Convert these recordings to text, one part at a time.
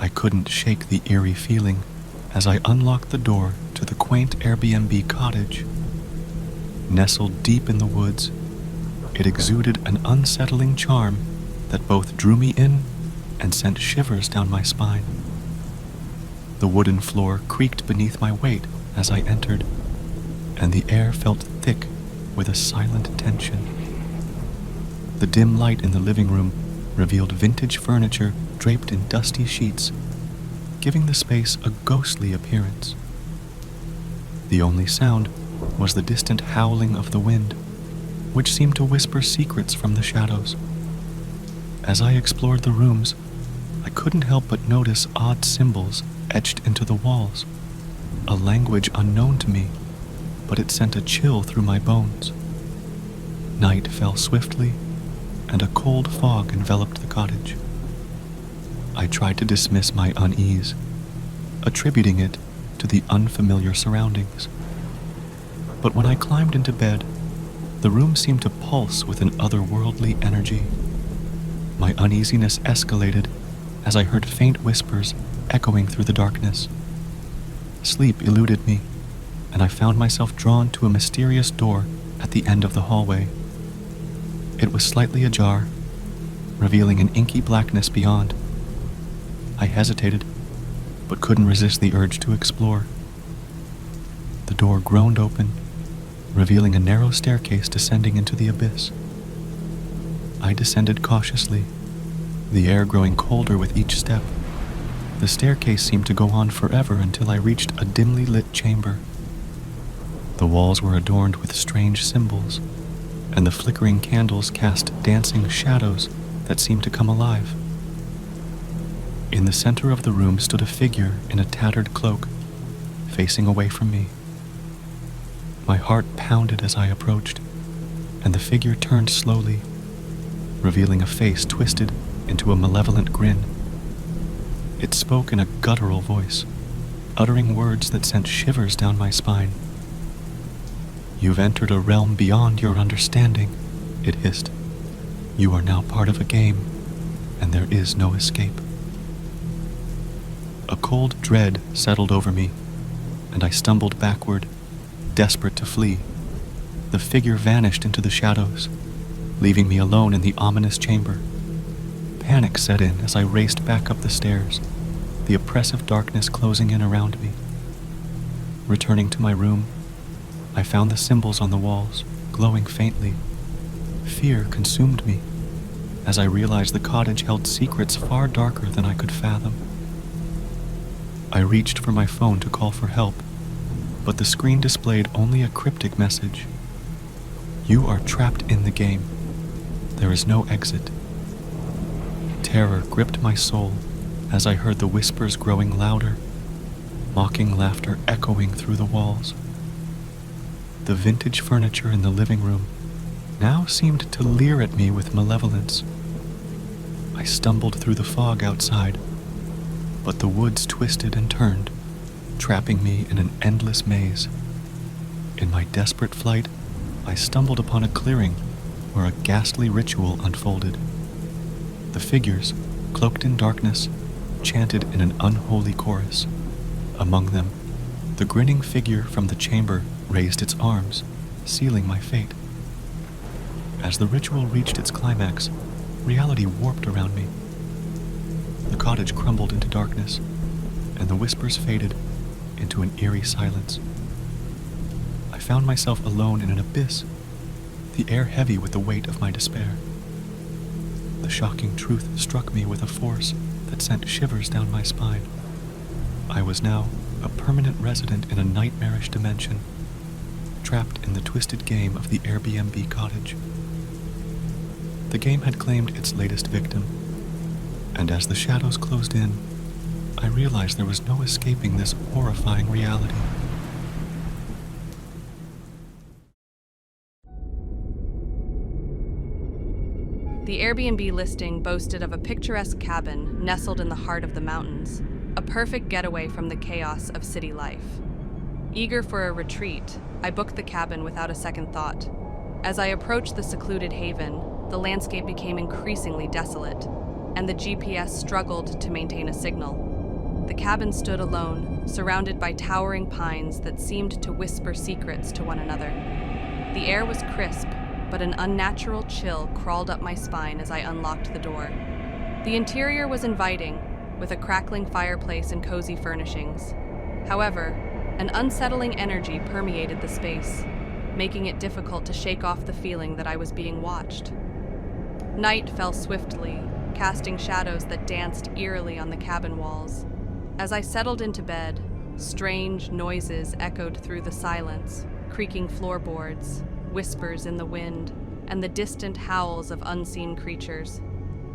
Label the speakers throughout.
Speaker 1: I couldn't shake the eerie feeling as I unlocked the door to the quaint Airbnb cottage. Nestled deep in the woods, it exuded an unsettling charm that both drew me in and sent shivers down my spine. The wooden floor creaked beneath my weight as I entered, and the air felt thick with a silent tension. The dim light in the living room revealed vintage furniture draped in dusty sheets, giving the space a ghostly appearance. The only sound was the distant howling of the wind, which seemed to whisper secrets from the shadows. As I explored the rooms, I couldn't help but notice odd symbols etched into the walls, a language unknown to me, but it sent a chill through my bones. Night fell swiftly, and a cold fog enveloped the cottage. I tried to dismiss my unease, attributing it to the unfamiliar surroundings. But when I climbed into bed, the room seemed to pulse with an otherworldly energy. My uneasiness escalated as I heard faint whispers echoing through the darkness. Sleep eluded me, and I found myself drawn to a mysterious door at the end of the hallway. It was slightly ajar, revealing an inky blackness beyond. I hesitated, but couldn't resist the urge to explore. The door groaned open, revealing a narrow staircase descending into the abyss. I descended cautiously, the air growing colder with each step. The staircase seemed to go on forever until I reached a dimly lit chamber. The walls were adorned with strange symbols, and the flickering candles cast dancing shadows that seemed to come alive. In the center of the room stood a figure in a tattered cloak, facing away from me. My heart pounded as I approached, and the figure turned slowly, revealing a face twisted into a malevolent grin. It spoke in a guttural voice, uttering words that sent shivers down my spine. "You've entered a realm beyond your understanding," it hissed. "You are now part of a game, and there is no escape." A cold dread settled over me, and I stumbled backward, desperate to flee. The figure vanished into the shadows, leaving me alone in the ominous chamber. Panic set in as I raced back up the stairs, the oppressive darkness closing in around me. Returning to my room, I found the symbols on the walls, glowing faintly. Fear consumed me as I realized the cottage held secrets far darker than I could fathom. I reached for my phone to call for help, but the screen displayed only a cryptic message. "You are trapped in the game. There is no exit." Terror gripped my soul as I heard the whispers growing louder, mocking laughter echoing through the walls. The vintage furniture in the living room now seemed to leer at me with malevolence. I stumbled through the fog outside, but the woods twisted and turned, trapping me in an endless maze. In my desperate flight, I stumbled upon a clearing where a ghastly ritual unfolded. The figures, cloaked in darkness, chanted in an unholy chorus. Among them, the grinning figure from the chamber raised its arms, sealing my fate. As the ritual reached its climax, reality warped around me. The cottage crumbled into darkness, and the whispers faded into an eerie silence. I found myself alone in an abyss, the air heavy with the weight of my despair. The shocking truth struck me with a force that sent shivers down my spine. I was now a permanent resident in a nightmarish dimension, trapped in the twisted game of the Airbnb cottage. The game had claimed its latest victim, and as the shadows closed in, I realized there was no escaping this horrifying reality.
Speaker 2: The Airbnb listing boasted of a picturesque cabin nestled in the heart of the mountains, a perfect getaway from the chaos of city life. Eager for a retreat, I booked the cabin without a second thought. As I approached the secluded haven, the landscape became increasingly desolate, and the GPS struggled to maintain a signal. The cabin stood alone, surrounded by towering pines that seemed to whisper secrets to one another. The air was crisp, but an unnatural chill crawled up my spine as I unlocked the door. The interior was inviting, with a crackling fireplace and cozy furnishings. However, an unsettling energy permeated the space, making it difficult to shake off the feeling that I was being watched. Night fell swiftly, casting shadows that danced eerily on the cabin walls. As I settled into bed, strange noises echoed through the silence, creaking floorboards, whispers in the wind, and the distant howls of unseen creatures.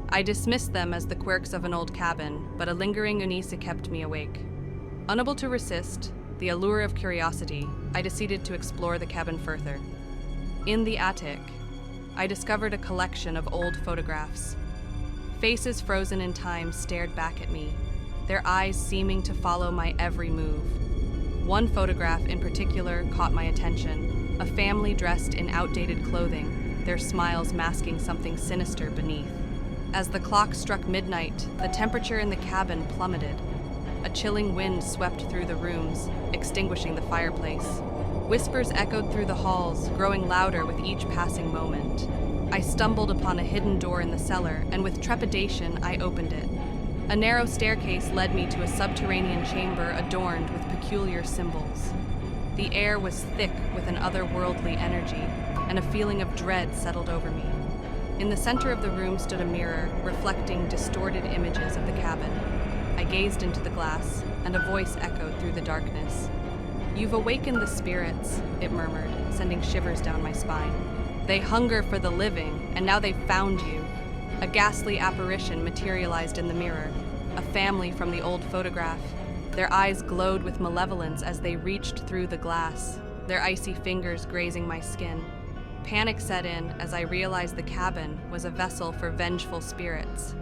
Speaker 2: I dismissed them as the quirks of an old cabin, but a lingering unease kept me awake. Unable to resist the allure of curiosity, I decided to explore the cabin further. In the attic, I discovered a collection of old photographs. Faces frozen in time stared back at me, their eyes seeming to follow my every move. One photograph in particular caught my attention, a family dressed in outdated clothing, their smiles masking something sinister beneath. As the clock struck midnight, the temperature in the cabin plummeted. A chilling wind swept through the rooms, extinguishing the fireplace. Whispers echoed through the halls, growing louder with each passing moment. I stumbled upon a hidden door in the cellar, and with trepidation, I opened it. A narrow staircase led me to a subterranean chamber adorned with peculiar symbols. The air was thick with an otherworldly energy, and a feeling of dread settled over me. In the center of the room stood a mirror, reflecting distorted images of the cabin. I gazed into the glass, and a voice echoed through the darkness. "You've awakened the spirits," it murmured, sending shivers down my spine. "They hunger for the living, and now they've found you." A ghastly apparition materialized in the mirror, a family from the old photograph. Their eyes glowed with malevolence as they reached through the glass, their icy fingers grazing my skin. Panic set in as I realized the cabin was a vessel for vengeful spirits,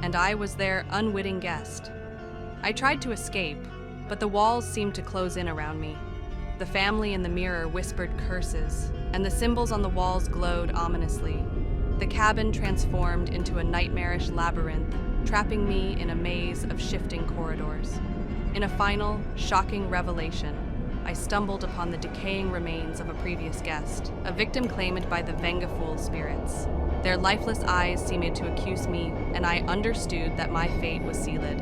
Speaker 2: and I was their unwitting guest. I tried to escape, but the walls seemed to close in around me. The family in the mirror whispered curses, and the symbols on the walls glowed ominously. The cabin transformed into a nightmarish labyrinth, trapping me in a maze of shifting corridors. In a final, shocking revelation, I stumbled upon the decaying remains of a previous guest, a victim claimed by the Vengeful spirits. Their lifeless eyes seemed to accuse me, and I understood that my fate was sealed.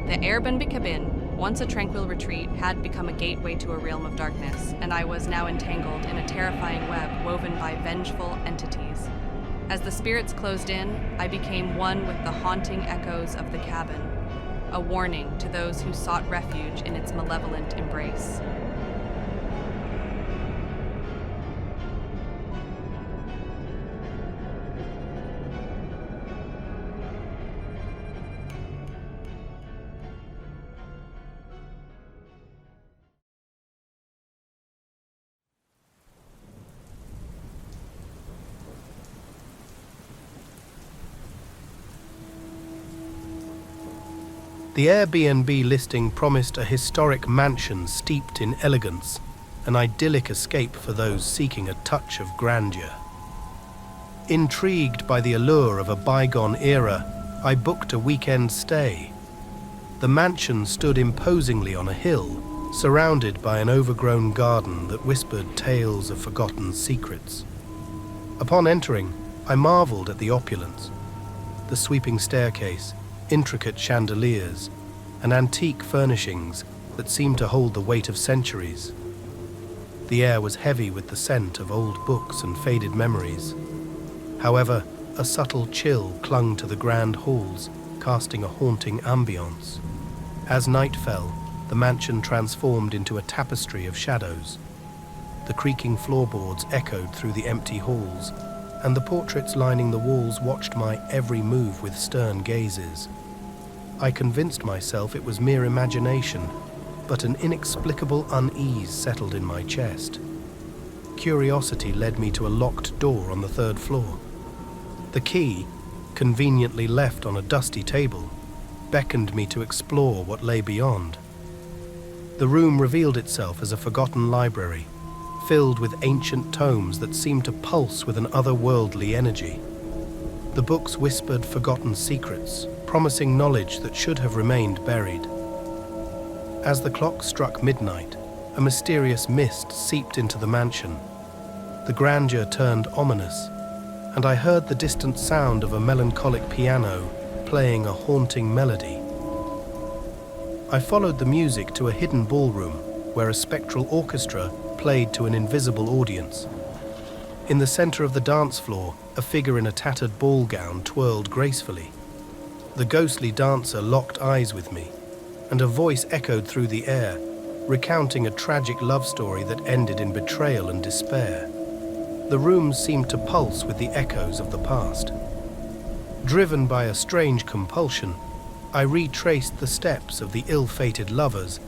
Speaker 2: The Airbnb cabin, once a tranquil retreat, had become a gateway to a realm of darkness, and I was now entangled in a terrifying web woven by vengeful entities. As the spirits closed in, I became one with the haunting echoes of the cabin, a warning to those who sought refuge in its malevolent embrace.
Speaker 3: The Airbnb listing promised a historic mansion steeped in elegance, an idyllic escape for those seeking a touch of grandeur. Intrigued by the allure of a bygone era, I booked a weekend stay. The mansion stood imposingly on a hill, surrounded by an overgrown garden that whispered tales of forgotten secrets. Upon entering, I marveled at the opulence. The sweeping staircase, intricate chandeliers, and antique furnishings that seemed to hold the weight of centuries. The air was heavy with the scent of old books and faded memories. However, a subtle chill clung to the grand halls, casting a haunting ambience. As night fell, the mansion transformed into a tapestry of shadows. The creaking floorboards echoed through the empty halls, and the portraits lining the walls watched my every move with stern gazes. I convinced myself it was mere imagination, but an inexplicable unease settled in my chest. Curiosity led me to a locked door on the third floor. The key, conveniently left on a dusty table, beckoned me to explore what lay beyond. The room revealed itself as a forgotten library, filled with ancient tomes that seemed to pulse with an otherworldly energy. The books whispered forgotten secrets, promising knowledge that should have remained buried. As the clock struck midnight, a mysterious mist seeped into the mansion. The grandeur turned ominous, and I heard the distant sound of a melancholic piano playing a haunting melody. I followed the music to a hidden ballroom where a spectral orchestra played to an invisible audience. In the center of the dance floor, a figure in a tattered ball gown twirled gracefully. The ghostly dancer locked eyes with me, and a voice echoed through the air, recounting a tragic love story that ended in betrayal and despair. The room seemed to pulse with the echoes of the past. Driven by a strange compulsion, I retraced the steps of the ill-fated lovers,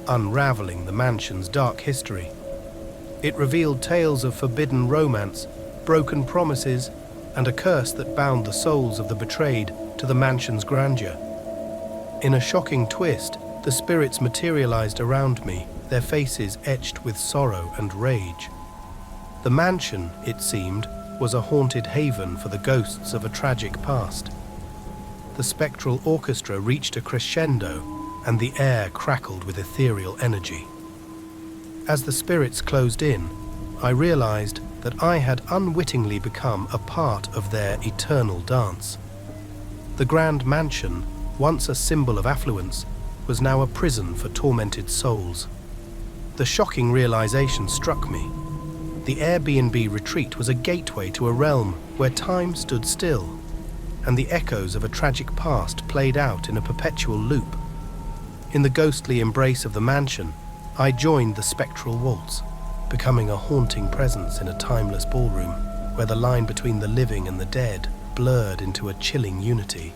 Speaker 3: unraveling the mansion's dark history. It revealed tales of forbidden romance, broken promises, and a curse that bound the souls of the betrayed to the mansion's grandeur. In a shocking twist, the spirits materialized around me, their faces etched with sorrow and rage. The mansion, it seemed, was a haunted haven for the ghosts of a tragic past. The spectral orchestra reached a crescendo, and the air crackled with ethereal energy. As the spirits closed in, I realized that I had unwittingly become a part of their eternal dance. The grand mansion, once a symbol of affluence, was now a prison for tormented souls. The shocking realization struck me. The Airbnb retreat was a gateway to a realm where time stood still, and the echoes of a tragic past played out in a perpetual loop. In the ghostly embrace of the mansion, I joined the spectral waltz, becoming a haunting presence in a timeless ballroom where the line between the living and the dead blurred into a chilling unity.